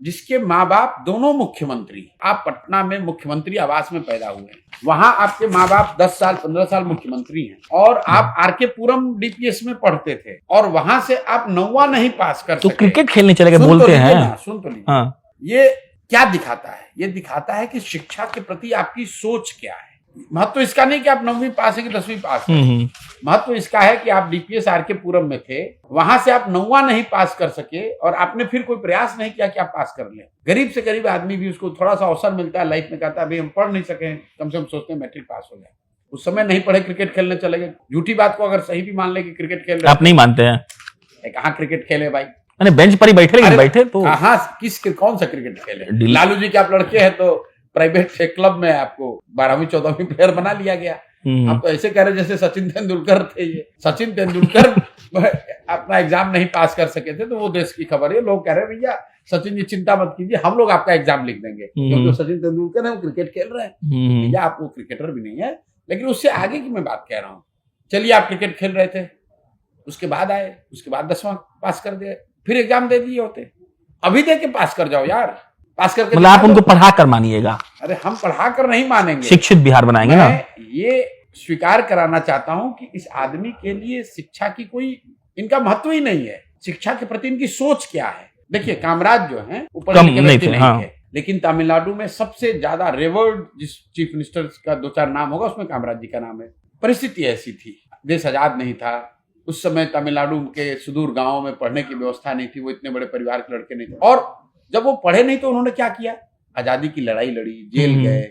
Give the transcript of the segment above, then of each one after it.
जिसके माँ बाप दोनों मुख्यमंत्री, आप पटना में मुख्यमंत्री आवास में पैदा हुए हैं, वहां आपके माँ बाप 10 साल 15 साल मुख्यमंत्री हैं, और आप आरके पुरम डीपीएस में पढ़ते थे, और वहां से आप 9वां नहीं पास कर तो सके। क्रिकेट खेलने चले गए बोलते हैं। सुन तो लीजिए, हाँ। ये क्या दिखाता है? ये दिखाता है कि शिक्षा के प्रति आपकी सोच क्या है। महत्व इसका नहीं कि आप 9वीं पास है कि 10वीं पास है, महत्व इसका है कि आप डीपीएस आरके पुरम में थे, वहां से आप 9वां नहीं पास कर सके, और आपने फिर कोई प्रयास नहीं किया कि आप पास कर लें। गरीब से गरीब आदमी भी उसको थोड़ा सा अवसर मिलता है लाइफ में, कहता है भाई हम पढ़ नहीं सके, कम से कम सोचते हैं मैट्रिक पास हो जाए। उस समय नहीं पढ़े, क्रिकेट खेलने चले गए। झूठी बात को अगर सही भी मान ले कि क्रिकेट खेल रहे, आप नहीं मानते हैं? कहाँ क्रिकेट खेले भाई, मैंने बेंच पर ही बैठे, लेकिन बैठे तो हाँ, कौन सा क्रिकेट खेले? लालू जी के आप लड़के हैं तो प्राइवेट क्लब में आपको 12वीं 14वीं प्लेयर बना लिया गया। आप तो ऐसे कह रहे जैसे सचिन तेंदुलकर थे। ये सचिन तेंदुलकर अपना एग्जाम नहीं पास कर सके थे, तो वो देश की खबर है। लोग कह रहे हैं भैया सचिन जी चिंता मत कीजिए, हम लोग आपका एग्जाम लिख देंगे, क्योंकि तो सचिन तेंदुलकर है, वो क्रिकेट खेल रहे हैं। भैया आप वो क्रिकेटर भी नहीं है, लेकिन उससे आगे की मैं बात कह रहा हूँ। चलिए आप क्रिकेट खेल रहे थे, उसके बाद आए, उसके बाद 10वां पास कर दिए, फिर एग्जाम दे दिए होते, अभी दे के पास कर जाओ यार, पास करके। मतलब आप उनको पढ़ा कर मानिएगा? अरे हम पढ़ा कर नहीं मानेंगे, शिक्षित बिहार बनाएंगे ना। ये स्वीकार कराना चाहता हूं कि इस आदमी के लिए शिक्षा की कोई इनका महत्व ही नहीं है। शिक्षा के प्रति इनकी सोच क्या है? देखिए कामराज जो है वो पढ़े लिखे व्यक्ति नहीं है, लेकिन तमिलनाडु में सबसे ज्यादा रेवर्ड जिस चीफ मिनिस्टर का 2-4 नाम होगा उसमें कामराज जी का नाम है। परिस्थिति ऐसी थी, देश आजाद नहीं था उस समय, तमिलनाडु के सुदूर गांवों में पढ़ने की व्यवस्था नहीं थी, वो इतने बड़े परिवार के लड़के नहीं थे, और जब वो पढ़े नहीं तो उन्होंने क्या किया? आजादी की लड़ाई लड़ी, जेल गए,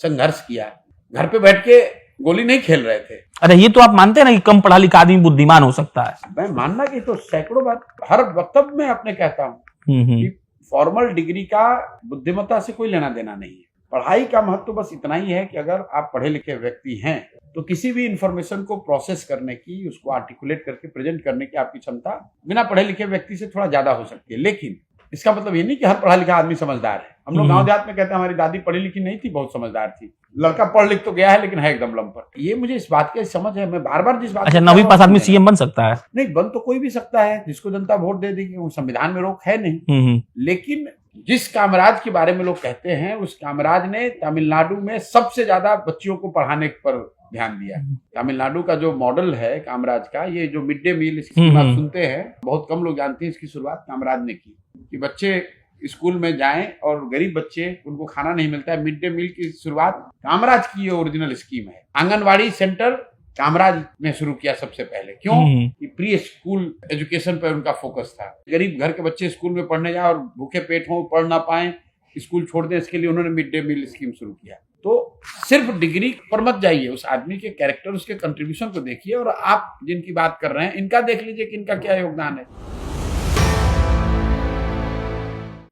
संघर्ष किया, घर पे बैठ के गोली नहीं खेल रहे थे। अरे ये तो आप मानते हैं ना कि कम पढ़ा लिखा आदमी बुद्धिमान हो सकता है? मैं मानना कि तो सैकड़ों बात हर वक्तव्य में अपने कहता हूँ कि फॉर्मल डिग्री का बुद्धिमत्ता से कोई लेना देना नहीं है। पढ़ाई का महत्व बस इतना ही है कि अगर आप पढ़े लिखे व्यक्ति हैं तो किसी भी इंफॉर्मेशन को प्रोसेस करने की, उसको आर्टिकुलेट करके प्रेजेंट करने की आपकी क्षमता बिना पढ़े लिखे व्यक्ति से थोड़ा ज्यादा हो सकती है। लेकिन इसका मतलब ये नहीं कि हर पढ़ा लिखा आदमी समझदार है। हम लोग गांव देहात में कहते हैं हमारी दादी पढ़ी लिखी नहीं थी, बहुत समझदार थी। लड़का पढ़ लिख तो गया है लेकिन है एकदम लंपट। ये मुझे इस बात की समझ है, मैं बार बार जिस बात। अच्छा, 9वीं पास आदमी सीएम बन सकता है? नहीं, बन तो कोई भी सकता है, जिसको जनता वोट दे देगी, वो संविधान में रोक है नहीं। लेकिन जिस कामराज के बारे में लोग कहते हैं, उस कामराज ने तमिलनाडु में सबसे ज्यादा बच्चियों को पढ़ाने पर ध्यान दिया। तमिलनाडु का जो मॉडल है कामराज का, ये जो मिड डे मील स्कीम आप सुनते हैं, बहुत कम लोग जानते हैं इसकी शुरुआत कामराज ने की, कि बच्चे स्कूल में जाएं और गरीब बच्चे उनको खाना नहीं मिलता है। मिड डे मील की शुरुआत कामराज की ये ओरिजिनल स्कीम है। आंगनवाड़ी सेंटर कामराज ने शुरू किया सबसे पहले। क्यों? कि प्री स्कूल एजुकेशन पर उनका फोकस था। गरीब घर के बच्चे स्कूल में पढ़ने जाए और भूखे पेट हों, पढ़ ना पाए, स्कूल छोड़ दें, इसके लिए उन्होंने मिड डे मील स्कीम शुरू किया। तो सिर्फ डिग्री पर मत जाइए, उस आदमी के कैरेक्टर, उसके कंट्रीब्यूशन को देखिए, और आप जिनकी बात कर रहे हैं इनका देख लीजिए कि इनका क्या योगदान है।